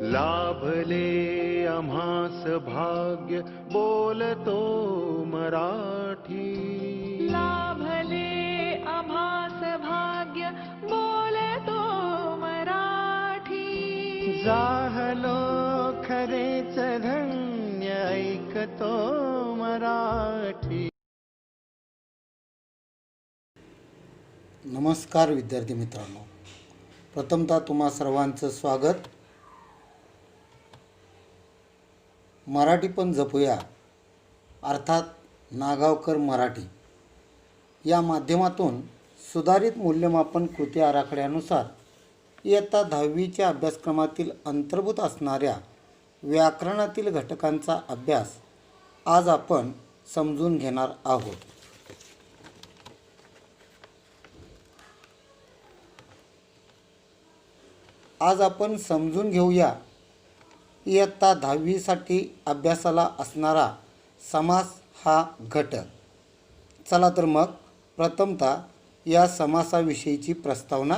लाभले आम्हास भाग्य बोलतो मराठी. लाभले आम्हास भाग्य बोलतो मराठी. जाहलो खरेच धन्य ऐकतो मराठी. नमस्कार विद्यार्थी मित्रांनो, प्रथमतः तुम्हा सर्वांचं स्वागत. मराठी पण जपूया अर्थात नागावकर मराठी या माध्यमातून सुधारित मूल्यमापन कृती आराखड्यानुसार इयत्ता 10वीच्या अभ्यासक्रमातील अंतर्भूत असणाऱ्या व्याकरणातील घटकांचा अभ्यास आज आपण समजून घेणार आहोत. आज आपण समजून घेऊया इयत्ता 10वीसाठी अभ्यासाला असणारा समास हा घटक. चला तर मग प्रथमतः या समासाविषयीची प्रस्तावना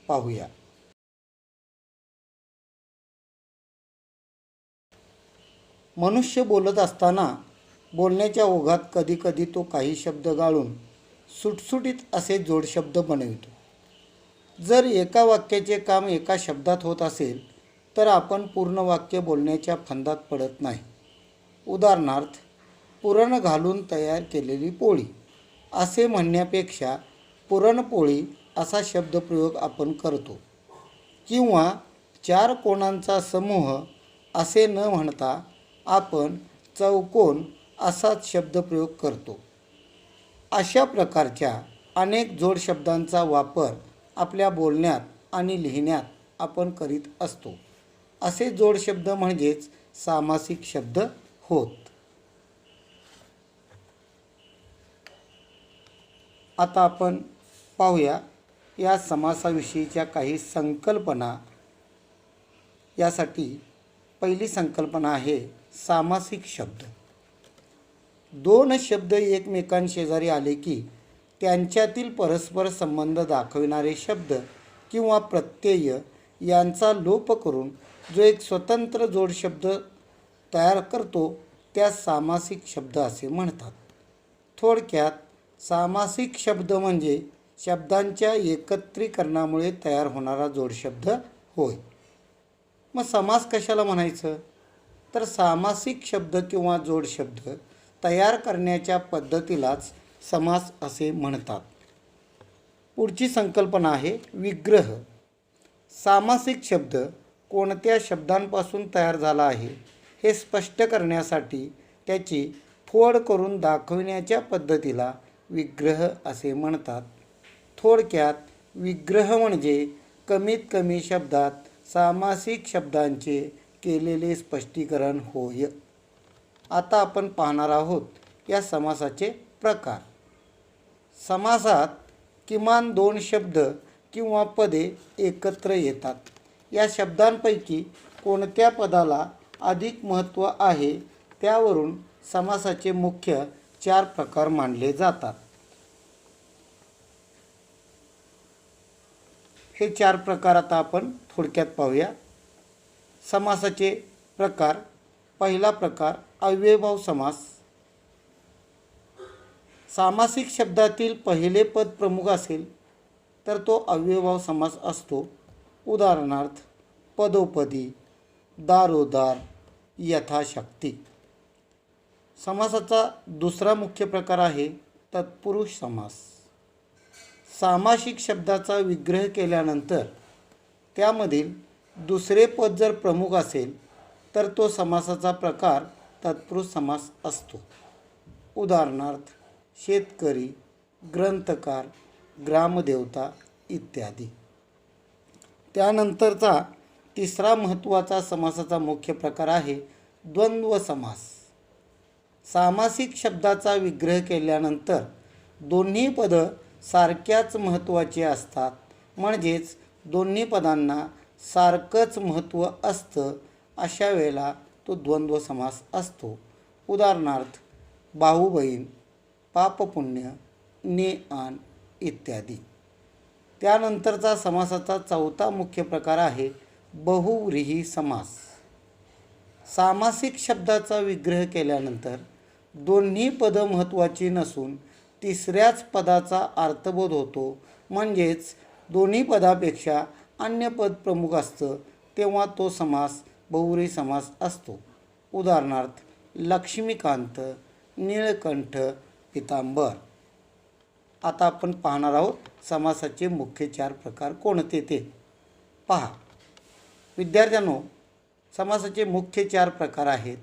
पाहूया. मनुष्य बोलत असताना बोलण्याच्या ओघात कधीकधी तो काही शब्द गाळून सुटसुटीत असे जोडशब्द बनवितो. जर एका वाक्याचे काम एका शब्दात होत असेल तर आपण पूर्ण वाक्य बोलण्याच्या फंदात पडत नाही. उदाहरणार्थ, पुरण घालून तयार केलेली पोळी असे म्हणण्यापेक्षा पुरणपोळी असा शब्दप्रयोग आपण करतो. किंवा 4 कोणांचा समूह असे न म्हणता आपण चौकोन असाच शब्दप्रयोग करतो. अशा प्रकारच्या अनेक जोडशब्दांचा वापर आपल्या बोलण्यात आणि लिहिण्यात आपण करीत असतो. असे जोडशब्द म्हणजेच सामासिक शब्द होत. आता आपण पाहूया या समासाविषयीच्या काही संकल्पना. यासाठी पहिली संकल्पना आहे सामासिक शब्द. 2 शब्द एकमेकांशेजारी आले की त्यांच्यातील परस्पर संबंध दाखविणारे शब्द किंवा प्रत्यय यांचा लोप करून जो एक स्वतंत्र जोडशब्द तयार करतो त्यास सामासिक शब्द असे म्हणतात. थोडक्यात सामासिक शब्द म्हणजे शब्दांच्या एकत्रीकरणामुळे तयार होणारा जोडशब्द होय. मग समास कशाला म्हणायचं? तर सामासिक शब्द किंवा जोडशब्द तयार करण्याच्या पद्धतीलाच समास असे म्हणतात. पुढची संकल्पना आहे विग्रह. सामासिक शब्द कोणत्या शब्दांपासून तयार झाला आहे हे स्पष्ट करण्यासाठी त्याची फोड करून दाखविण्याच्या पद्धतीला विग्रह असे म्हणतात. थोडक्यात विग्रह म्हणजे कमीत कमी शब्दात सामासिक शब्दांचे केलेले स्पष्टीकरण होय. आता आपण पाहणार आहोत या समासाचे प्रकार. समासात किमान 2 शब्द किंवा पदे एकत्र येतात. या शब्दांपैकी कोणत्या पदाला अधिक महत्त्व आहे त्यावरून समासाचे मुख्य 4 प्रकार मानले जातात. हे 4 प्रकार आता आपण थोडक्यात पाहूया. समासाचे प्रकार. पहिला प्रकार अव्ययभाव समास. सामासिक शब्दातील पहिले पद प्रमुख असेल तर तो अव्ययभाव समास असतो. उदाहरणार्थ, पदोपदी, दारोदार, यथाशक्ती. समासाचा दुसरा मुख्य प्रकार आहे तत्पुरुष समास. सामासिक शब्दाचा विग्रह केल्यानंतर त्यामधील दुसरे पद जर प्रमुख असेल तर तो समासाचा प्रकार तत्पुरुष समास असतो. उदाहरणार्थ, शेतकरी, ग्रंथकार, ग्रामदेवता इत्यादी. त्यानंतरचा तिसरा महत्त्वाचा समासाचा मुख्य प्रकार आहे द्वंद्व समास. सामासिक शब्दाचा विग्रह केल्यानंतर दोन्ही पदं सारख्याच महत्त्वाची असतात. म्हणजेच दोन्ही पदांना सारखंच महत्त्व असतं. अशा वेळेला तो द्वंद्व समास असतो. उदाहरणार्थ, भाऊ बहीण, पापपुण्य, ने आण इत्यादी. त्यानंतरचा समासाचा चौथा मुख्य प्रकार आहे बहुव्रीही समास. सामासिक शब्दाचा विग्रह केल्यानंतर दोन्ही पदं महत्त्वाची नसून तिसऱ्याच पदाचा अर्थबोध होतो. म्हणजेच दोन्ही पदापेक्षा अन्य पद प्रमुख असतं तेव्हा तो समास बहुव्रीही समास असतो. उदाहरणार्थ लक्ष्मीकांत, नीळकंठ, पितांबर. आता आपण पाहणार आहोत समासाचे मुख्य 4 प्रकार कोणते ते पहा. विद्यार्थ्यांनो, समासाचे मुख्य 4 प्रकार आहेत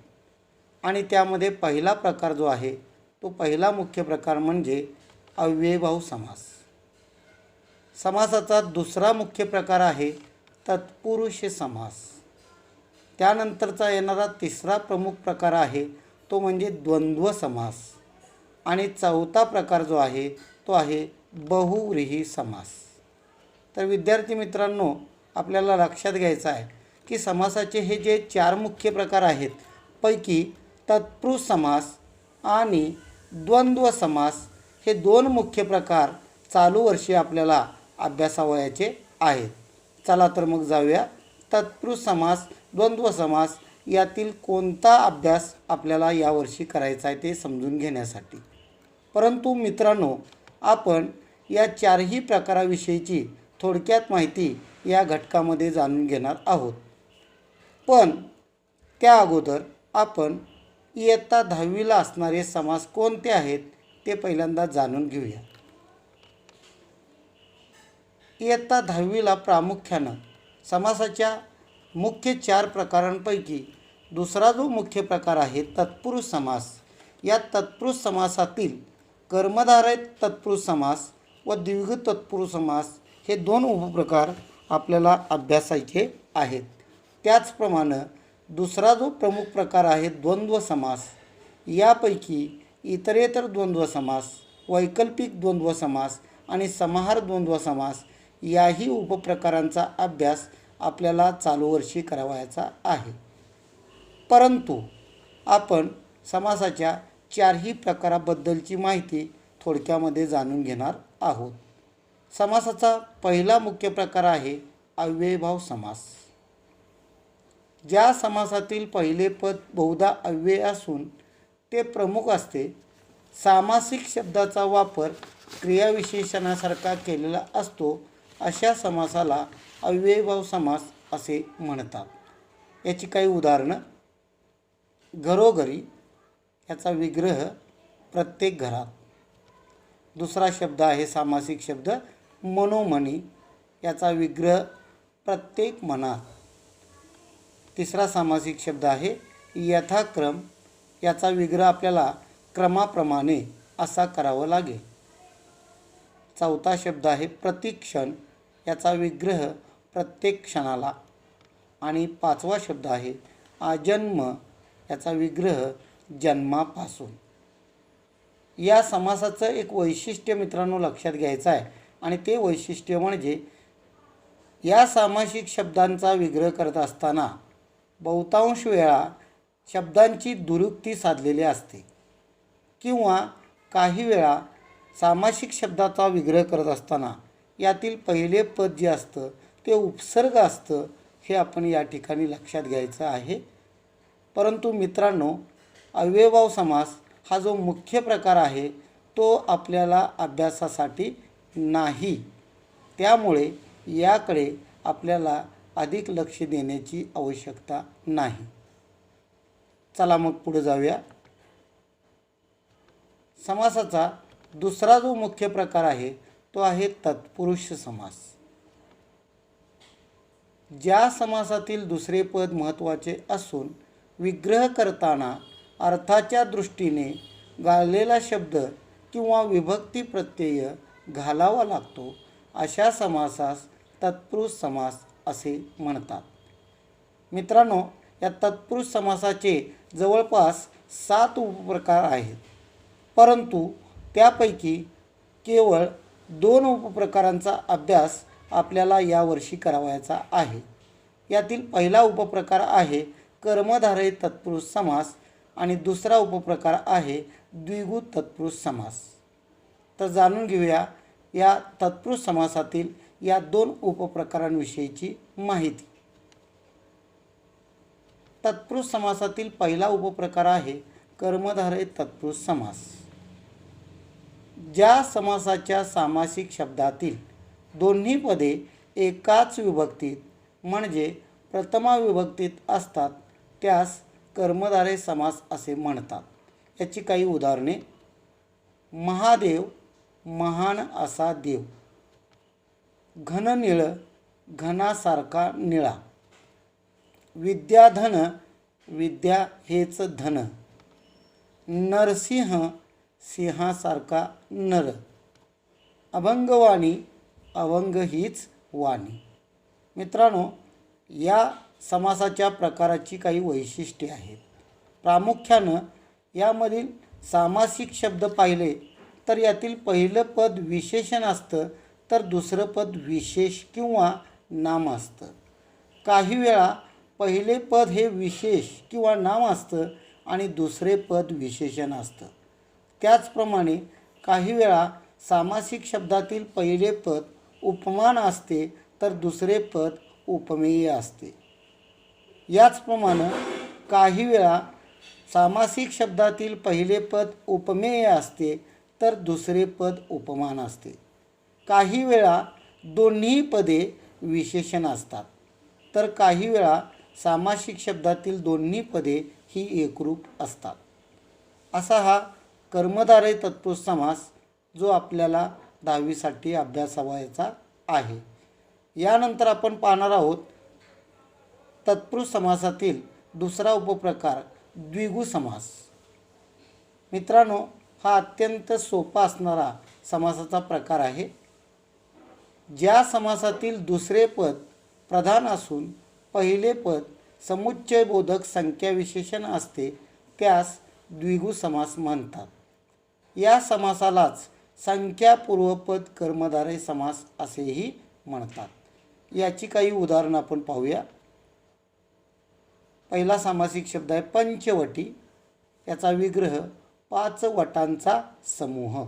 आणि त्यामध्ये पहिला प्रकार जो आहे तो पहिला मुख्य प्रकार म्हणजे अव्ययभाव समास. समासाचा दुसरा मुख्य प्रकार आहे तत्पुरुष समास. त्यानंतरचा येणारा तिसरा प्रमुख प्रकार आहे तो म्हणजे द्वंद्व समास आणि चौथा प्रकार जो आहे तो आहे बहुव्रीही समास. तर विद्यार्थी मित्रांनो, आपल्याला लक्षात घ्यायचं आहे की समासाचे हे जे 4 मुख्य प्रकार आहेत पैकी तत्पुरुष समास आणि द्वंद्व समास हे 2 मुख्य प्रकार चालू वर्षी आपल्याला अभ्यासावयाचे आहेत. चला तर मग जाऊया तत्पुरुष समास, द्वंद्व समास यातील कोणता अभ्यास आपल्याला यावर्षी करायचा आहे ते समजून घेण्यासाठी. परंतु मित्रांनो, आपण या 4ही प्रकाराविषयीची थोडक्यात माहिती या घटकामध्ये जाणून घेणार आहोत. पण त्या अगोदर आपण इयत्ता 10वीला असणारे समास कोणते आहेत ते पहिल्यांदा जाणून घेऊया. इयत्ता 10वीला प्रामुख्यानं समासाच्या मुख्य 4 प्रकारांपैकी दुसरा जो मुख्य प्रकार आहे तत्पुरुष समास, या तत्पुरुष समासातील कर्मधारय तत्पुरुष समास व द्विगु तत्पुरुष समास हे 2 उपप्रकार आपल्याला अभ्यासायचे आहेत. त्याचप्रमाणे दुसरा जो प्रमुख प्रकार आहे द्वंद्व समास, यापैकी इतरेतर द्वंद्व समास, वैकल्पिक द्वंद्व समास आणि समाहार द्वंद्व समास याही उपप्रकारांचा अभ्यास आपल्याला चालू वर्षी करावयाचा आहे. परंतु आपण समासाच्या 4ही प्रकाराबद्दलची माहिती थोडक्यामध्ये जाणून घेणार आहोत. समासाचा पहिला मुख्य प्रकार आहे अव्ययभाव समास. ज्या समासातील पहिले पद बहुधा अव्यय असून ते प्रमुख असते, सामासिक शब्दाचा वापर क्रियाविशेषणासारखा केलेला असतो, अशा समासाला अव्ययभाव समास असे म्हणतात. याची काही उदाहरणं: घरोघरी याचा विग्रह प्रत्येक घरात. दुसरा शब्द आहे सामासिक शब्द मनोमनी, याचा विग्रह प्रत्येक मनात. तिसरा सामासिक शब्द आहे यथाक्रम, याचा विग्रह आपल्याला क्रमाप्रमाणे असा करावा लागेल. चौथा शब्द आहे प्रतिक्षण, याचा विग्रह प्रत्येक क्षणाला. आणि 5वा शब्द आहे आजन्म, याचा विग्रह जन्मापासून. या समासाचं एक वैशिष्ट्य मित्रांनो लक्षात घ्यायचं आहे आणि ते वैशिष्ट्य म्हणजे या सामासिक शब्दांचा विग्रह करत असताना बहुतांश वेळा शब्दांची दुरुक्ती साधलेली असते किंवा काही वेळा सामासिक शब्दाचा विग्रह करत असताना यातील पहिले पद जे असतं ते उपसर्ग असतं, हे आपण या ठिकाणी लक्षात घ्यायचं आहे. परंतु मित्रांनो, अव्ययभाव समास हा जो मुख्य प्रकार आहे तो आपल्याला अभ्यासासाठी नाही, त्यामुळे याकडे आपल्याला अधिक लक्ष देण्याची आवश्यकता नाही. चला मग पुढे जाऊया. समासाचा दुसरा जो मुख्य प्रकार आहे तो आहे तत्पुरुष समास. ज्या समासातील दुसरे पद महत्त्वाचे असून विग्रह करताना अर्थाच्या दृष्टीने गाळलेला शब्द किंवा विभक्ती प्रत्यय घालावा लागतो, अशा समासास तत्पुरुष समास असे म्हणतात. मित्रांनो, या तत्पुरुष समासाचे जवळपास 7 उपप्रकार आहेत, परंतु त्यापैकी केवळ 2 उपप्रकारांचा अभ्यास आपल्याला यावर्षी करावयाचा आहे. यातील पहिला उपप्रकार आहे कर्मधारय तत्पुरुष समास आणि दुसरा उपप्रकार आहे द्विगु तत्पुरुष समास. तर जाणून घेऊया या तत्पुरुष समासातील या 2 उपप्रकारांविषयीची माहिती. तत्पुरुष समासातील पहिला उपप्रकार आहे कर्मधारय तत्पुरुष समास. ज्या समासाच्या सामासिक शब्दातील दोन्ही पदे एकाच विभक्तीत म्हणजे प्रथमा विभक्तीत असतात त्यास कर्मधारय समास असे म्हणतात. याची काही उदाहरणे: महादेव महान असा देव, घननीळ घनासारखा निळा, विद्याधन विद्या हेच धन, नरसिंह सिंहासारखा नर, अभंगवाणी अभंग हीच वाणी. मित्रांनो, या समासाच्या प्रकाराची काही वैशिष्ट्ये आहेत. प्रामुख्यानं यामधील सामासिक शब्द पाहिले तर यातील पहिलं पद विशेषण असतं तर दुसरं पद विशेष किंवा नाम असतं. काही वेळा पहिले पद हे विशेष किंवा नाम असतं आणि दुसरे पद विशेषण असतं. त्याचप्रमाणे काही वेळा सामासिक शब्दातील पहिले पद उपमान असते तर दुसरे पद उपमेय असते. याचप्रमाणे काही वेळा सामासिक शब्दातील पहिले पद उपमेय असते तर दुसरे पद उपमान असते. काही वेळा दोन्ही पदे विशेषण असतात तर काही वेळा सामासिक शब्दातील दोन्ही पदे ही एकरूप असतात. असा हा कर्मधारय तत्पुरुष समास जो आपल्याला 10वीसाठी अभ्यासावयाचा आहे. यानंतर आपण पाहणार आहोत तत्पुरुष समासातील दुसरा उपप्रकार द्विगु समास. मित्रांनो, हा अत्यंत सोपा असणारा समासाचा प्रकार आहे. ज्या समासातील दुसरे पद प्रधान असून पहिले पद समुच्चयबोधक संख्याविशेषण असते त्यास द्विगु समास म्हणतात. या समासालाच संख्यापूर्वपद कर्मधारय समास असेही म्हणतात. याची काही उदाहरणं आपण पाहूया. पहिला सामासिक शब्द आहे पंचवटी. याचा विग्रह 5 वटांचा समूह.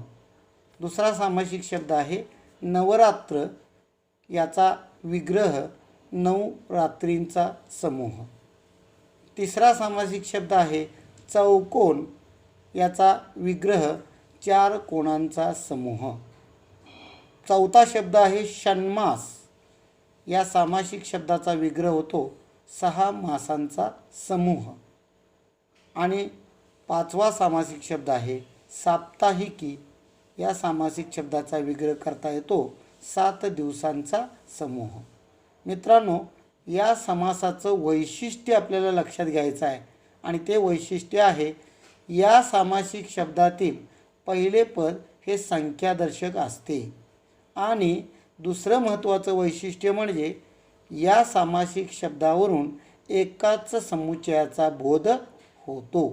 दुसरा सामासिक शब्द आहे नवरात्र. याचा विग्रह 9 रात्रींचा समूह. तिसरा सामासिक शब्द आहे चौकोन. याचा विग्रह 4 कोणांचा समूह. चौथा शब्द आहे षण्मास. या सामासिक शब्दाचा विग्रह होतो 6 मासांचा समूह. आणि पाचवा सामासिक शब्द आहे साप्ताहिकी. या सामासिक शब्दाचा विग्रह करता येतो 7 दिवसांचा समूह. मित्रांनो, या समासाचं वैशिष्ट्य आपल्याला लक्षात घ्यायचं आहे आणि ते वैशिष्ट्य आहे या सामासिक शब्दातील पहिले पद हे संख्यादर्शक असते आणि दुसरं महत्त्वाचं वैशिष्ट्य म्हणजे या सामासिक शब्दावरून एकाच समुच्चयाचा बोध होतो.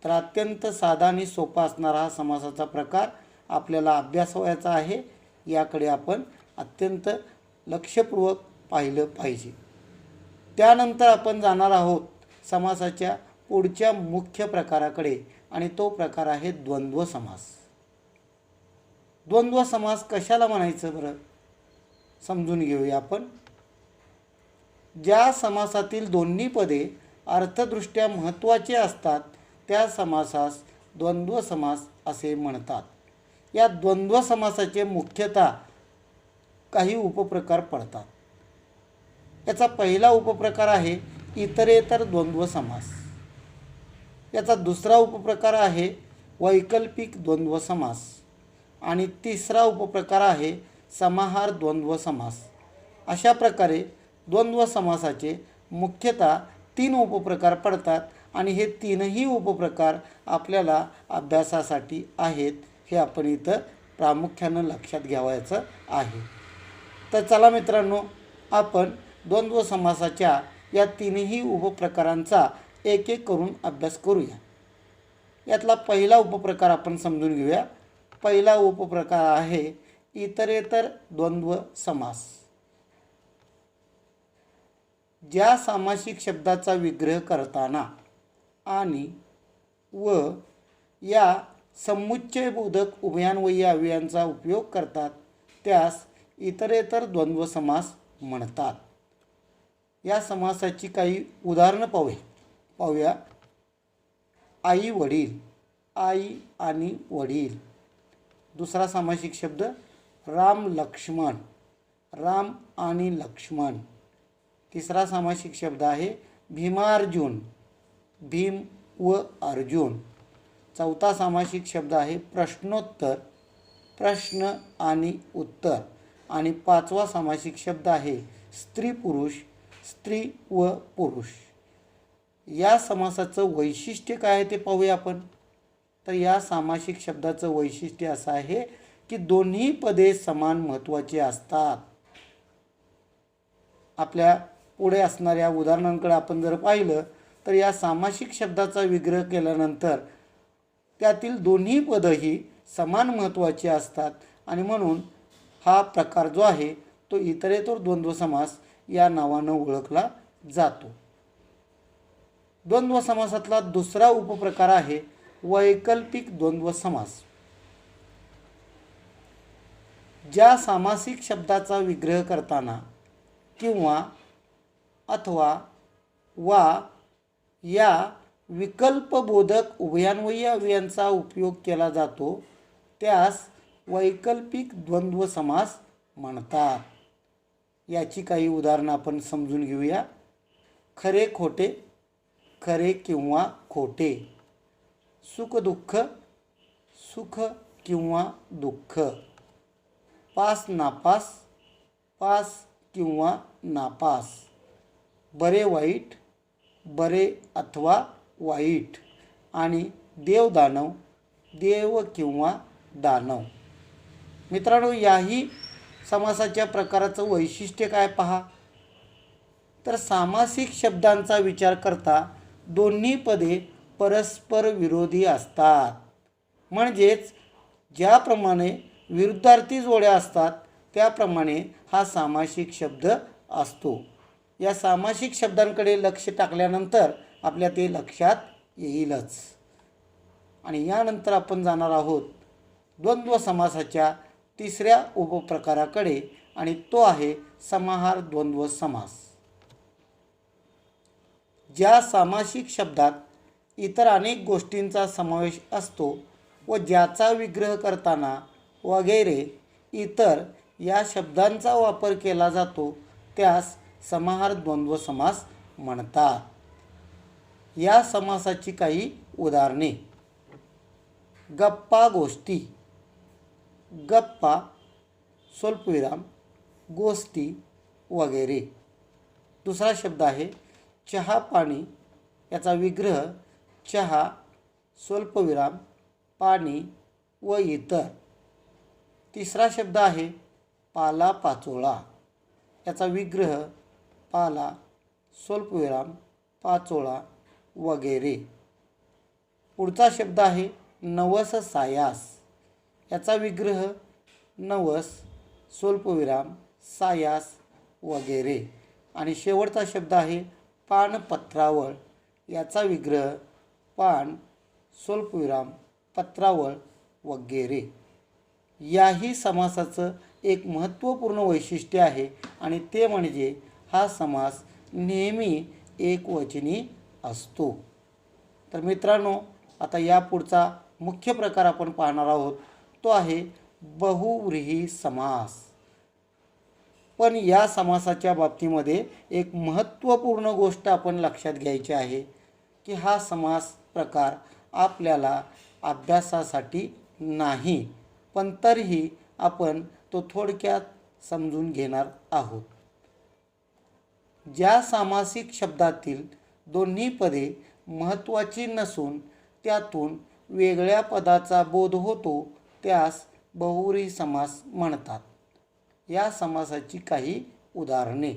तर अत्यंत साधा आणि सोपा असणारा हा समासाचा प्रकार आपल्याला अभ्यासावयाचा आहे. याकडे आपण अत्यंत लक्षपूर्वक पाहिलं पाहिजे. त्यानंतर आपण जाणार आहोत समासाच्या पुढच्या मुख्य प्रकाराकडे आणि तो प्रकार आहे द्वंद्व समास. द्वंद्व समास कशाला म्हणायचं बरं, समजून घेऊया आपण. ज्या समासातील दोन्ही पदे अर्थदृष्ट्या महत्त्वाचे असतात त्या समासास द्वंद्व समास असे म्हणतात. या द्वंद्व समासाचे मुख्यतः काही उपप्रकार पडतात. याचा पहिला उपप्रकार आहे इतरेतर द्वंद्व समास. याचा दुसरा उपप्रकार आहे वैकल्पिक द्वंद्व समास आणि तिसरा उपप्रकार आहे समाहार द्वंद्व समास. अशा प्रकारे द्वंद्व समासाचे मुख्यतः 3 उपप्रकार पडतात आणि हे 3ही उपप्रकार आपल्याला अभ्यासासाठी आहेत हे आपण इथं प्रामुख्यानं लक्षात घ्यावायचं आहे. तर चला मित्रांनो, आपण द्वंद्व समासाच्या या 3ही उपप्रकारांचा एक एक करून अभ्यास करूया. यातला पहिला उपप्रकार आपण समजून घेऊया. पहिला उपप्रकार आहे इतरेतर द्वंद्व समास. ज्या सामासिक शब्दाचा विग्रह करताना आणि व या समुच्चयबोधक उभयान्वयी अव्ययांचा उपयोग करतात त्यास इतरेतर द्वंद्व समास म्हणतात. या समासाची काही उदाहरणं पाहूया. पाहूया. आई वडील, आई आणि वडील. दुसरा सामासिक शब्द राम लक्ष्मण, राम आणि लक्ष्मण. तिसरा सामासिक शब्द आहे भीमार्जुन, भीम व अर्जुन. चौथा सामासिक शब्द आहे प्रश्नोत्तर, प्रश्न आणि उत्तर. आणि पाचवा सामासिक शब्द आहे स्त्री पुरुष, स्त्री व पुरुष. या समासाचं वैशिष्ट्य काय आहे ते पाहूया आपण. तर या सामासिक शब्दाचं वैशिष्ट्य असं आहे की दोन्ही पदे समान महत्त्वाची असतात. आपल्या पुढे असणाऱ्या उदाहरणांकडे आपण जर पाहिलं तर या सामासिक शब्दाचा विग्रह केल्यानंतर त्यातील दोन्ही पदही समान महत्त्वाची असतात आणि म्हणून हा प्रकार जो आहे तो इतरेतर द्वंद्व समास या नावानं ओळखला जातो. द्वंद्व समासातला दुसरा उपप्रकार आहे वैकल्पिक द्वंद्व समास. ज्या सामासिक शब्दाचा विग्रह करताना किंवा अथवा वा या विकल्पबोधक उभयान्वयी अव्ययांचा उपयोग केला जातो त्यास वैकल्पिक द्वंद्व समास म्हणतात. याची काही उदाहरणं आपण समजून घेऊया. खरे खोटे, खरे किंवा खोटे. सुख दुःख, सुख किंवा दुःख. पास नापास, पास किंवा नापास. बरे वाईट, बरे अथवा वाईट. आणि देव दानव, देव किंवा दानव. मित्रांनो, याही समासाच्या प्रकाराचं वैशिष्ट्य काय पहा. तर सामासिक शब्दांचा विचार करता दोन्ही पदे परस्पर विरोधी असतात. म्हणजेच ज्याप्रमाणे विरुद्धार्थी जोड्या असतात त्याप्रमाणे हा सामासिक शब्द असतो. या सामासिक शब्दांकडे लक्ष टाकल्यानंतर आपल्या ते लक्षात येईलच. आणि यानंतर आपण जाणार आहोत द्वंद्व समासाच्या तिसऱ्या उपप्रकाराकडे आणि तो आहे समाहार द्वंद्व समास. ज्या सामासिक शब्दात इतर अनेक गोष्टींचा समावेश असतो व ज्याचा विग्रह करताना वगैरे इतर या शब्दांचा वापर केला जातो त्यास समाहार द्वंद्व समास म्हणतात. या समासाची काही उदाहरणे. गप्पा गोष्टी, गप्पा स्वल्पविराम गोष्टी वगैरे. दुसरा शब्द आहे चहा पाणी. याचा विग्रह चहा स्वल्पविराम पाणी व इतर. तिसरा शब्द आहे पाला पाचोळा. याचा विग्रह पाला स्वल्पविराम पाचोळा वगैरे. पुढचा शब्द आहे नवस सायास. याचा विग्रह नवस स्वल्पविराम सायास वगैरे. आणि शेवटचा शब्द आहे पानपत्रावळ. याचा विग्रह पान स्वल्पविराम पत्रावळ वगैरे. याही समासाचं एक महत्त्वपूर्ण वैशिष्ट्य आहे आणि ते म्हणजे हा समास नेहमी एकवचनी असतो. तर मित्रांनो, आता या पुढचा मुख्य प्रकार आपण पाहणार आहोत तो आहे बहुव्रीही समास. पण या समासाच्या बाबतीमध्ये एक महत्त्वपूर्ण गोष्ट आपण लक्षात घ्यायची आहे की हा समास प्रकार आपल्याला अभ्यासासाठी नाही, पण तरीही आपण तो थोडक्यात समजून घेणार आहोत. ज्या सामासिक शब्दातील दोन्ही पदे महत्त्वाची नसून त्यातून वेगळ्या पदाचा बोध होतो त्यास बहुव्रीही समास म्हणतात. या समासाची काही उदाहरणे.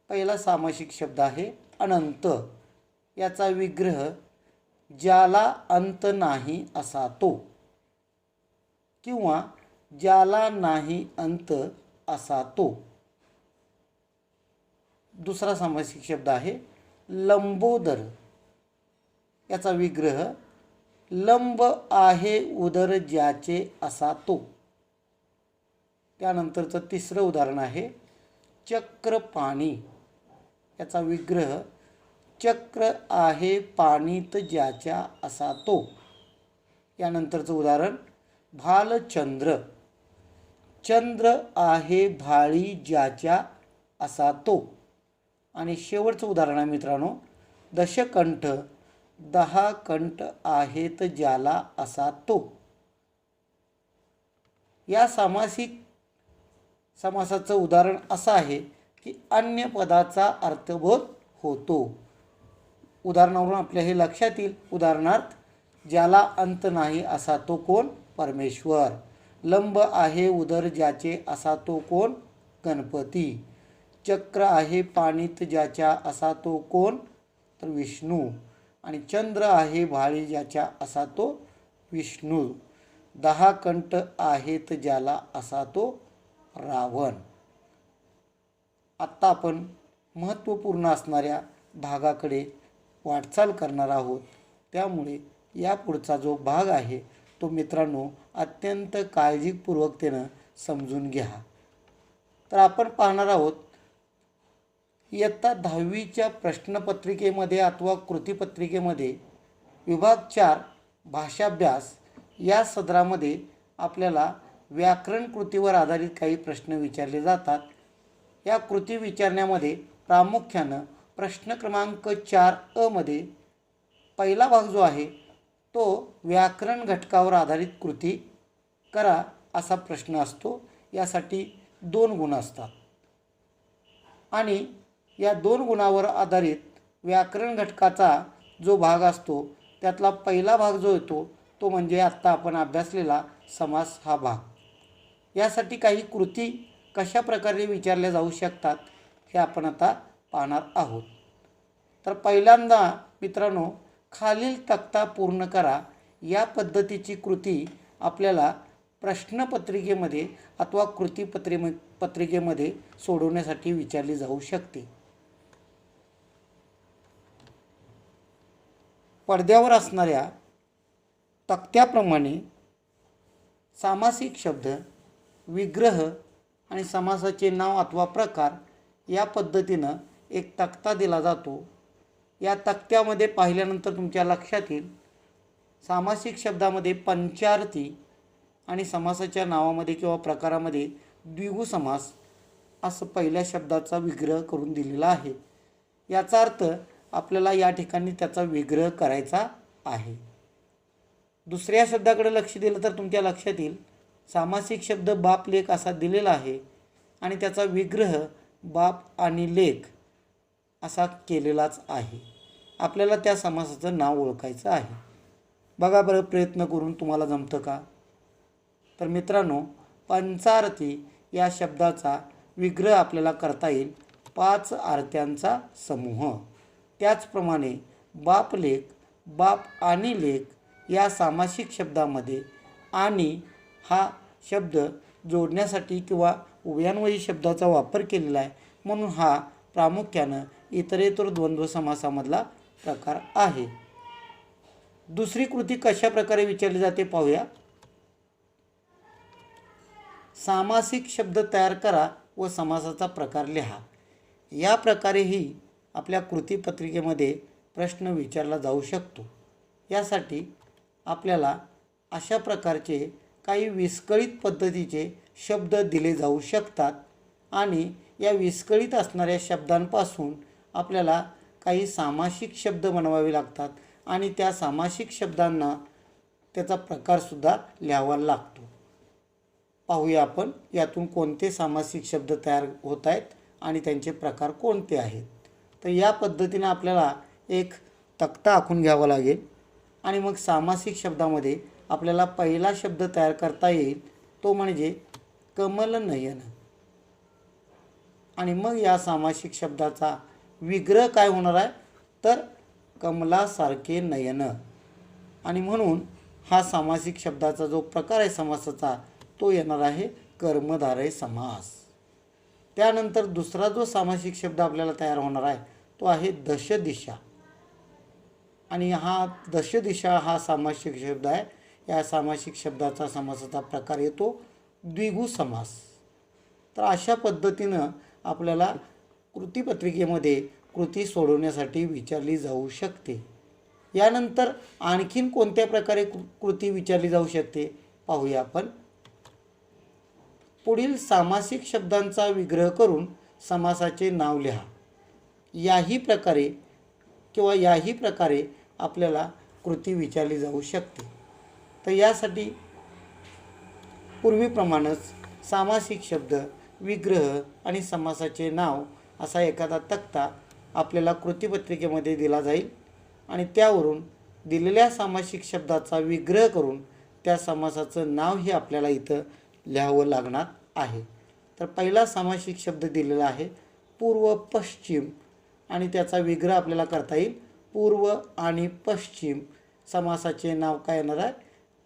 पहिला सामासिक शब्द आहे अनंत. याचा विग्रह ज्याला अंत नाही असा तो किंवा ज्याला नाही अंत असा तो. दुसरा सामासिक शब्द आहे लंबोदर. याचा विग्रह लंब आहे उदर ज्याचे असा तो. त्यानंतरचं तिसरं उदाहरण आहे चक्रपाणी. याचा विग्रह चक्र आहे पाणीत ज्याच्या असा तो. यानंतरचं उदाहरण भालचंद्र. चंद्र आहे भाळी ज्याच्या असा तो. आणि शेवटचं उदाहरण आहे मित्रांनो, दशकंठ. 10 कंठ आहेत ज्याला असा तो. या समासाचं उदाहरण असं आहे की अन्य पदाचा अर्थबोध होतो. उदाहरणावरून आपल्या हे लक्षात येईल. उदाहरणार्थ, ज्याला अंत नाही असा तो कोण? परमेश्वर. लंब आहे उदर ज्याचे असा तो कोण? गणपती. चक्र आहे पाणीत ज्याच्या असा तो कोण? तर विष्णू. आणि चंद्र आहे भाळी ज्याच्या असा तो विष्णू. 10 कंठ आहेत ज्याला असा तो रावण. आत्ता आपण महत्त्वपूर्ण असणाऱ्या भागाकडे वाटचाल करणार आहोत. त्यामुळे या पुढचा जो भाग आहे तो मित्रांनो अत्यंत काळजीपूर्वकतेनं समजून घ्या. तर आपण पाहणार आहोत इयत्ता 10वीच्या प्रश्नपत्रिकेमध्ये अथवा कृतीपत्रिकेमध्ये विभाग 4 भाषाभ्यास या सदरामध्ये आपल्याला व्याकरण कृतीवर आधारित काही प्रश्न विचारले जातात. या कृती विचारण्यामध्ये प्रामुख्यानं प्रश्न क्रमांक 4 मध्ये पहिला भाग जो आहे तो व्याकरण घटकावर आधारित कृती करा असा प्रश्न असतो. यासाठी 2 गुण असतात आणि या 2 गुणावर आधारित व्याकरण घटकाचा जो भाग असतो त्यातला पहिला भाग जो येतो तो म्हणजे आत्ता आपण अभ्यासलेला समास हा भाग. यासाठी काही कृती कशा प्रकारे विचारल्या जाऊ शकतात हे आपण आता पाहणार आहोत. तर पहिल्यांदा मित्रांनो, खालील तक्ता पूर्ण करा या पद्धतीची कृती आपल्याला प्रश्नपत्रिकेमध्ये अथवा पत्रिकेमध्ये सोडवण्यासाठी विचारली जाऊ शकते. पडद्यावर असणाऱ्या तक्त्याप्रमाणे सामासिक शब्द, विग्रह आणि समासाचे नाव अथवा प्रकार या पद्धतीनं एक तक्ता दिला जातो. या तक्त्यामध्ये पाहिल्यानंतर तुमच्या लक्षात येईल सामासिक शब्दामध्ये पंचार्थी आणि समासाच्या नावामध्ये किंवा प्रकारामध्ये द्विगु समास असं पहिल्या शब्दाचा विग्रह करून दिलेला आहे. याचा अर्थ आपल्याला या ठिकाणी त्याचा विग्रह करायचा आहे. दुसऱ्या शब्दाकडे लक्ष दिलं तर तुमच्या लक्षात येईल सामासिक शब्द बाप लेक असा दिलेला आहे आणि त्याचा विग्रह बाप आणि लेक असा केलेलाच आहे. आपल्याला त्या समासाचं नाव ओळखायचं आहे. बघा बरं प्रयत्न करून तुम्हाला जमतं का? तर मित्रांनो, पंचार्थी या शब्दाचा विग्रह आपल्याला करता येईल 5 आरत्यांचा समूह. त्याचप्रमाणे बाप लेक, बाप आणि लेक या सामासिक शब्दामध्ये आणि हा शब्द जोडण्यासाठी किंवा उभयान्वयी शब्दाचा वापर केलेला आहे, म्हणून हा प्रामुख्यानं इतरेतर द्वंद्व समासामधला प्रकार आहे. दुसरी कृती कशा प्रकारे विचारली जाते पाहूया. सामासिक शब्द तयार करा व समासाचा प्रकार लिहा. या प्रकारेही आपल्या कृतीपत्रिकेमध्ये प्रश्न विचारला जाऊ शकतो. यासाठी आपल्याला अशा प्रकारचे काही विस्कळीत पद्धतीचे शब्द दिले जाऊ शकतात आणि या विस्कळीत असणाऱ्या शब्दांपासून आपल्याला काही सामासिक शब्द बनवावे लागतात आणि त्या सामासिक शब्दांना त्याचा प्रकारसुद्धा लिहावा लागतो. पाहूया आपण यातून कोणते सामासिक शब्द तयार होत आहेत आणि त्यांचे प्रकार कोणते आहेत. तर या पद्धतीने आपल्याला एक तक्ता आखून घ्यावा लागेल आणि मग सामासिक शब्दामध्ये आपल्याला पहिला शब्द तयार करता येईल तो म्हणजे कमलनयन. आणि मग या सामासिक शब्दाचा विग्रह काय होणार आहे तर कमलासारखे नयन. आणि म्हणून हा सामासिक शब्दाचा जो प्रकार आहे समासाचा तो येणार आहे कर्मधारय समास. त्यानंतर दुसरा जो सामासिक शब्द आपल्याला तयार होणार आहे तो आहे दशदिशा. आणि हा दशदिशा हा सामासिक शब्द आहे. या सामासिक शब्दाचा समासाचा प्रकार येतो द्विगु समास. तर अशा पद्धतीनं आपल्याला कृतीपत्रिकेमध्ये कृती सोडवण्यासाठी विचारली जाऊ शकते. यानंतर आणखीन कोणत्या प्रकारे कृती विचारली जाऊ शकते पाहूया आपण. पुढील सामासिक शब्दांचा विग्रह करून समासाचे नाव लिहा. याही प्रकारे आपल्याला कृती विचारली जाऊ शकते. तर यासाठी पूर्वीप्रमाणेच सामासिक शब्द, विग्रह आणि समासाचे नाव असा एखादा तक्ता आपल्याला कृतीपत्रिकेमध्ये दिला जाईल आणि त्यावरून दिलेल्या सामासिक शब्दाचा विग्रह करून त्या समासाचं नाव हे आपल्याला इथं लिहावं लागणार आहे. तर पहिला सामासिक शब्द दिलेला आहे पूर्व पश्चिम आणि त्याचा विग्रह आपल्याला करता येईल पूर्व आणि पश्चिम. समासाचे नाव काय येणार आहे?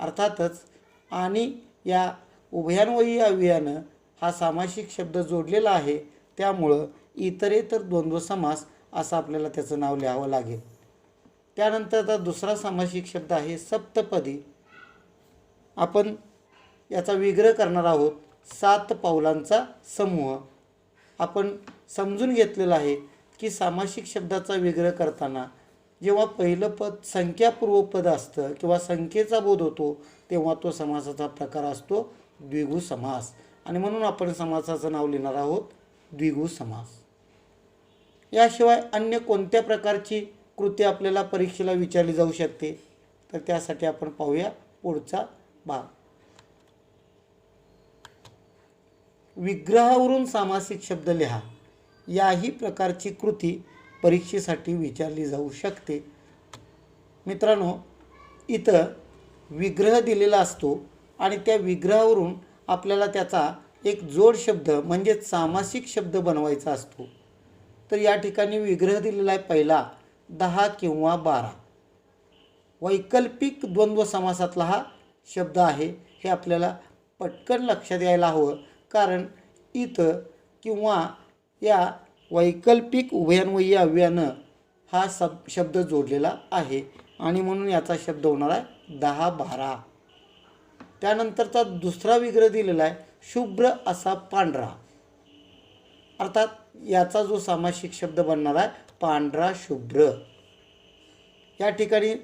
अर्थातच आणि या उभयान्वयी अव्ययानं हा सामासिक शब्द जोडलेला आहे, त्यामुळं इतरेतर द्वंद्व समास असं आपल्याला त्याचं नाव लिहावं लागेल. त्यानंतरचा दुसरा सामासिक शब्द आहे सप्तपदी. आपण याचा विग्रह करणार आहोत 7 पावलांचा समूह. आपण समजून घेतलेलं आहे की सामासिक शब्दाचा विग्रह करताना जेव्हा पहिलं पद संख्यापूर्व पद असतं किंवा संख्येचा बोध होतो तेव्हा तो समासाचा प्रकार असतो द्विगु समास आणि म्हणून आपण समासाचं नाव लिहिणार आहोत द्विगु समास. याशिवाय अन्य कोणत्या प्रकारची कृती आपल्याला परीक्षेला विचारली जाऊ शकते तर त्यासाठी आपण पाहूया पुढचा भाग. विग्रहावरून सामासिक शब्द लिहा. याही प्रकारची कृती परीक्षेसाठी विचारली जाऊ शकते. मित्रांनो, इथं विग्रह दिलेला असतो आणि त्या विग्रहावरून आपल्याला त्याचा एक जोड शब्द म्हणजेच सामासिक शब्द बनवायचा असतो. तर या ठिकाणी विग्रह दिलेला आहे पहिला 10 किंवा 12. वैकल्पिक द्वंद्व समासातला हा शब्द आहे. हे आपल्याला पटकन लक्षात यायला हवं, कारण इथं किंवा या वैकल्पिक उभयान्वयी अव्ययानं हा शब्द जोडलेला आहे आणि म्हणून याचा शब्द होणार आहे 10-12. त्यानंतरचा दुसरा विग्रह दिलेला आहे शुभ्र असा पांढरा. अर्थात याचा जो सामासिक शब्द बनणार आहे पांढरा शुभ्र. या ठिकाणी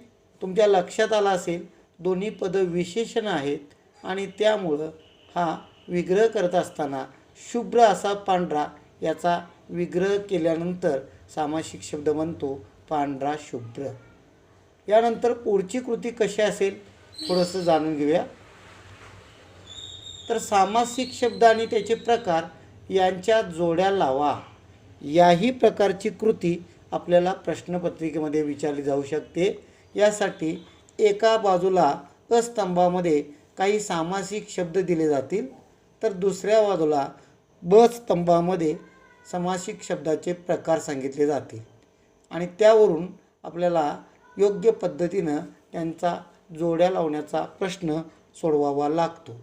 तुमच्या लक्षात आलं असेल दोन्ही पद विशेषण आहेत आणि त्यामुळं हा विग्रह करत असताना शुभ्र असा पांढरा याचा विग्रह केल्यानंतर सामासिक शब्द बनतो पांढरा शुभ्र. यानंतर पुढची कृती कशी असेल थोडंसं जाणून घेऊया. तर सामासिक शब्द आणि त्याचे प्रकार यांच्या जोड्या लावा. याही प्रकारची कृती आपल्याला प्रश्नपत्रिकेमध्ये विचारली जाऊ शकते. यासाठी एका बाजूला स्तंभामध्ये काही सामासिक शब्द दिले जातील तर दुसऱ्या बाजूला स्तंभामध्ये सामासिक शब्दाचे प्रकार सांगितले जातील आणि त्यावरून आपल्याला योग्य पद्धतीनं त्यांचा जोड्या लावण्याचा प्रश्न सोडवावा लागतो.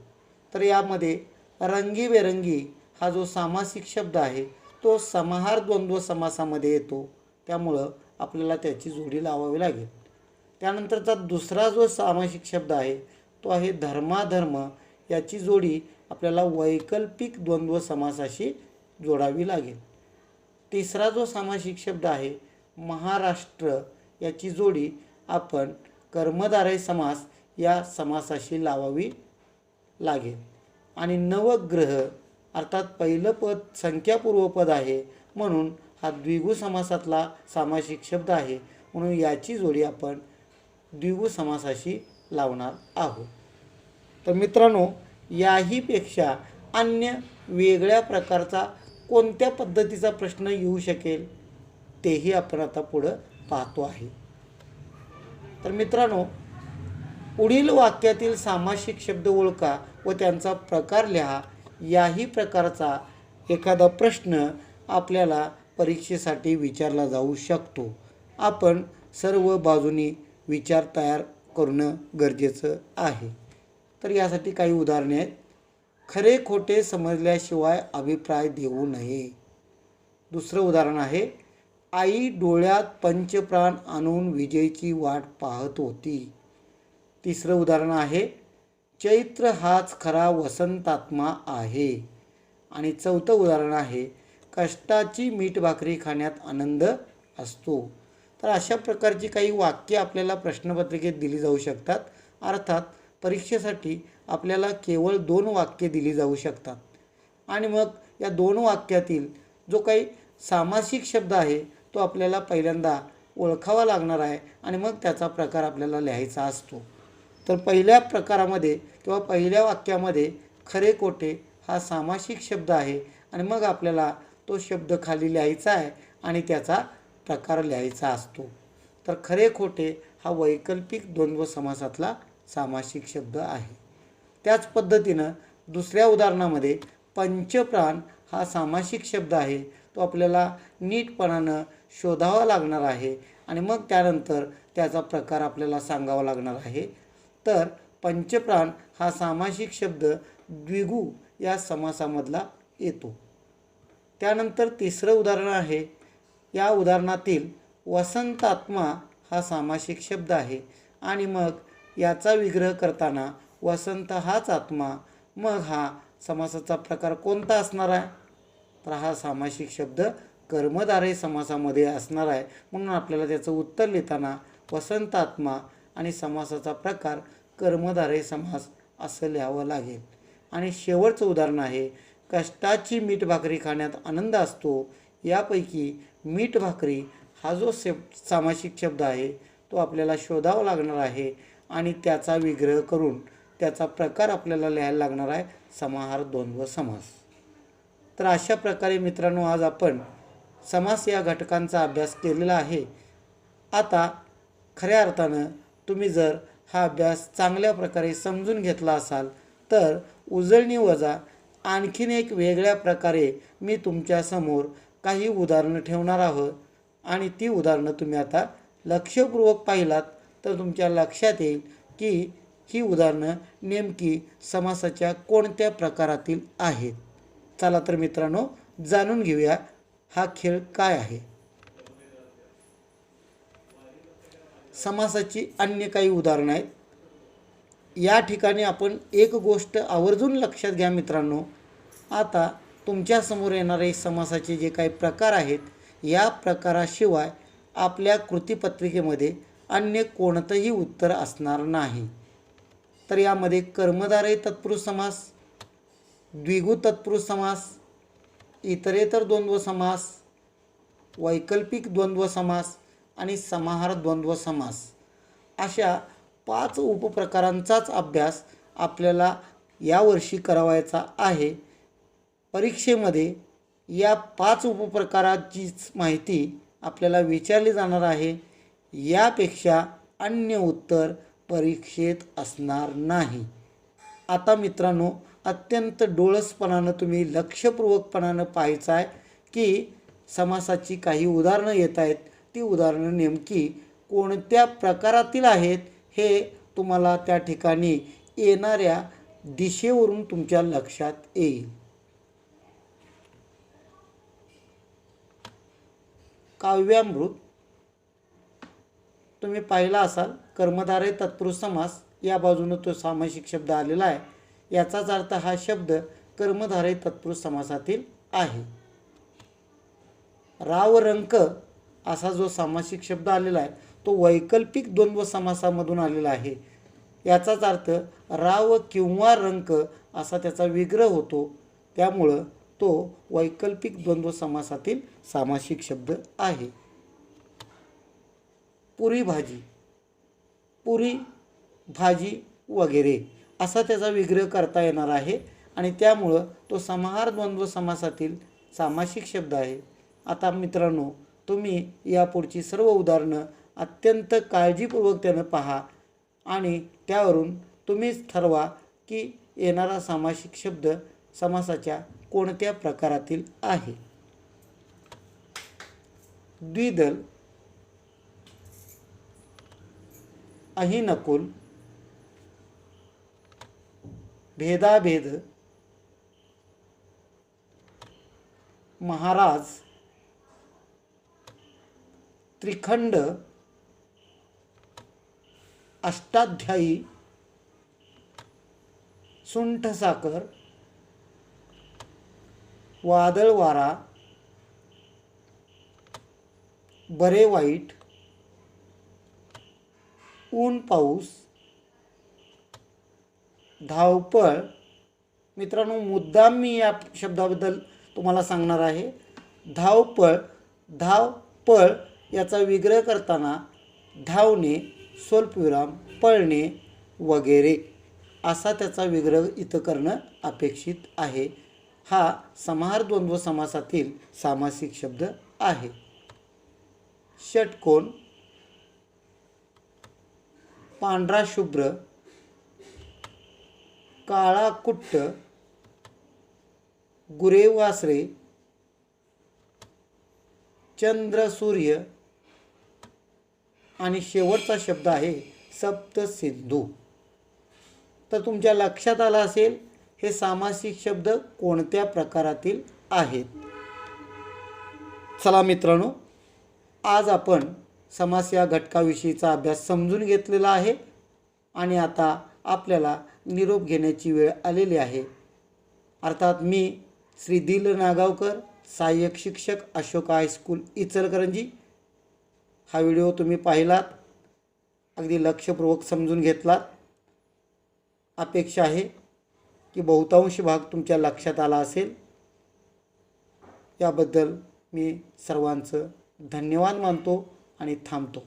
तर यामध्ये रंगीबेरंगी हा जो सामासिक शब्द आहे तो समाहार द्वंद्व समासामध्ये येतो, त्यामुळं आपल्याला त्याची जोडी लावावी लागेल. त्यानंतरचा दुसरा जो सामासिक शब्द आहे तो आहे धर्माधर्म. याची जोडी आपल्याला वैकल्पिक द्वंद्व समासाशी जोडावी लागेल. तिसरा जो सामासिक शब्द आहे महाराष्ट्र, याची जोडी आपण कर्मधारय समास या समासाशी लावावी लागेल. आणि नवग्रह अर्थात पहिलं पद संख्यापूर्व पद आहे म्हणून हा द्विगु समासातला सामासिक शब्द आहे, म्हणून याची जोडी आपण द्विगु समासाशी लावणार आहोत. तर मित्रांनो, याहीपेक्षा अन्य वेगळ्या प्रकारचा कोणत्या पद्धतीचा प्रश्न येऊ शकेल तेही आपण आता पुढं पाहतो आहे. तर मित्रांनो, पुढील वाक्यातील सामासिक शब्द ओळखा व त्यांचा प्रकार लिहा. याही प्रकारचा एखादा प्रश्न आपल्याला परीक्षेसाठी विचारला जाऊ शकतो. आपण सर्व बाजूनी विचार तयार करणं गरजेचं आहे. तर यासाठी काही उदाहरणे आहेत. खरे खोटे समजल्याशिवाय अभिप्राय देऊ नये. दुसरं उदाहरण आहे आई डोळ्यात पंचप्राण आणून विजेची वाट पाहत होती. तिसरं उदाहरण आहे चैत्र हाच खरा वसंतात्मा आहे. आणि चौथं उदाहरण आहे कष्टाची मीठ भाकरी खाण्यात आनंद असतो. तर अशा प्रकारची काही वाक्य आपल्याला प्रश्नपत्रिकेत दिली जाऊ शकतात. अर्थात परीक्षेसाठी आपल्याला केवळ 2 वाक्ये दिली जाऊ शकतात आणि मग या 2 वाक्यातील जो काही सामासिक शब्द आहे तो आपल्याला पहिल्यांदा ओळखावा लागणार आहे आणि मग त्याचा प्रकार आपल्याला लिहायचा असतो. तर पहिल्या प्रकारामध्ये किंवा पहिल्या वाक्यामध्ये खरे खोटे हा सामासिक शब्द आहे आणि मग आपल्याला तो शब्द खाली लिहायचा आहे आणि त्याचा प्रकार लिहायचा असतो. तर खरे खोटे हा वैकल्पिक द्वंद्व समासातला सामासिक शब्द आहे. त्याच पद्धतीनं दुसऱ्या उदाहरणामध्ये पंचप्राण हा सामासिक शब्द आहे. तो आपल्याला नीटपणानं शोधावा लागणार आहे आणि मग त्यानंतर त्याचा प्रकार आपल्याला सांगावा लागणार आहे. तर पंचप्राण हा सामासिक शब्द द्विगु या समासामधला येतो. त्यानंतर तिसरं उदाहरण आहे. या उदाहरणातील वसंतात्मा हा सामासिक शब्द आहे आणि मग याचा विग्रह करताना वसंत हाच आत्मा, मग हा समासाचा प्रकार कोणता असणार आहे? तर हा सामासिक शब्द कर्मधारय समासामध्ये असणार आहे. म्हणून आपल्याला त्याचं उत्तर लिहिताना वसंतात्मा आणि समासाचा प्रकार कर्मधारय समास असं लिहावं लागेल. आणि शेवटचं उदाहरण आहे. कष्टाची मीठ भाकरी खाण्यात आनंद असतो. यापैकी मीठ भाकरी हा जो सामासिक शब्द आहे तो आपल्याला शोधावा लागणार आहे आणि त्याचा विग्रह करून त्याचा प्रकार आपल्याला लिहायला लागणार आहे समाहार द्वंद्व समास. तर अशा प्रकारे मित्रांनो आज आपण समास या घटकांचा अभ्यास केलेला आहे. आता खऱ्या अर्थानं तुम्ही जर हा अभ्यास चांगल्या प्रकारे समजून घेतला असाल तर उजळणी वजा आणखीन एक वेगळ्या प्रकारे मी तुमच्यासमोर काही उदाहरणं ठेवणार आहोत आणि ती उदाहरणं तुम्ही आता लक्षपूर्वक पाहिलात तर तुमच्या लक्षात येईल की ही उदाहरणं नेमकी समासाच्या कोणत्या प्रकारातील आहेत. चला तर मित्रांनो जाणून घेऊया हा खेळ काय आहे. समासाची अन्य काही उदाहरणं आहेत. या ठिकाणी आपण एक गोष्ट आवर्जून लक्षात घ्या मित्रांनो. आता तुमच्यासमोर येणारे समासाचे जे काही प्रकार आहेत या प्रकाराशिवाय आपल्या कृतीपत्रिकेमध्ये अन्य कोणतंही उत्तर असणार नाही. तर यामध्ये कर्मधारय तत्पुरुष समास, द्विगु तत्पुरुष समास, इतरेतर द्वंद्व समास, वैकल्पिक द्वंद्व समास आणि समाहार द्वंद्व समास अशा 5 उपप्रकारांचाच अभ्यास आपल्याला यावर्षी करावायचा आहे. परीक्षेमध्ये या 5 उपप्रकाराचीच माहिती आपल्याला विचारली जाणार आहे. यापेक्षा अन्य उत्तर परीक्षेत असणार नाही. आता मित्रांनो अत्यंत डोळसपणानं तुम्ही लक्षपूर्वकपणानं पाहायचं आहे की समासाची काही उदाहरणं येत आहेत. ती उदाहरणं नेमकी कोणत्या प्रकारातील आहेत हे तुम्हाला त्या ठिकाणी येणाऱ्या दिशेवरून तुमच्या लक्षात येईल. काव्यामृत तुम्ही पाहिला असाल. कर्मधारय तत्पुरुष समास या बाजूने तो सामासिक शब्द आलेला आहे. याचाच अर्थ हा शब्द कर्मधारय तत्पुरुष समासातील आहे. राव रंक असा जो सामासिक शब्द आलेला आहे तो वैकल्पिक द्वंद्व समासामधून आलेला आहे. याचाच अर्थ राव किंवा रंक असा त्याचा विग्रह होतो. त्यामुळं तो वैकल्पिक द्वंद्व समासातील सामासिक शब्द आहे. पुरी भाजी, पुरी भाजी वगैरे असा त्याचा विग्रह करता येणार आहे आणि त्यामुळं तो समाहार द्वंद्व समासातील सामासिक शब्द आहे. आता मित्रांनो तुम्ही यापुढची सर्व उदाहरणं अत्यंत काळजीपूर्वक त्यानं पहा आणि त्यावरून तुम्हीच ठरवा की येणारा सामासिक शब्द समासाच्या कोणत्या प्रकारातील आहे. द्विदल, अहिनकुल, भेदाभेद, महाराज, त्रिखंड, अष्टाध्यायी, सुंठसाखर, वादळ वारा, बरे वाईट, ऊन पाऊस, धावपळ. मित्रांनो, मुद्दाम मी या शब्दाबद्दल तुम्हाला सांगणार आहे. धावपळ, धावपळ याचा विग्रह करताना धावणे, स्वल्पविराम, पळणे वगैरे असा त्याचा विग्रह इथं करणं अपेक्षित आहे. हा समाहार द्वंद्व समासातील सामासिक शब्द आहे. षटकोन, पांढरा शुभ्र, काळा कुट्ट, गुरे वासरे, चंद्र सूर्य आणि शेवटचा शब्द आहे सप्तसिंधू. तर तुमच्या लक्षात आलं असेल हे सामासिक शब्द कोणत्या प्रकारातील आहेत. चला मित्रांनो, आज आपण समास या घटकाविषयीचा अभ्यास समजून घेतलेला आहे आणि आता आपल्याला निरोप घेण्याची वेळ आलेली आहे. अर्थात मी श्री दिल नागावकर, सहाय्यक शिक्षक, अशोका हायस्कूल इचलकरंजी. हा व्हिडिओ तुम्ही पाहिलात, अगदी लक्षपूर्वक समजून घेतलात. अपेक्षा आहे की बहुतांश भाग तुमच्या लक्षात आला असेल. याबद्दल मी सर्वांचं धन्यवाद मानतो आणि थांबतो.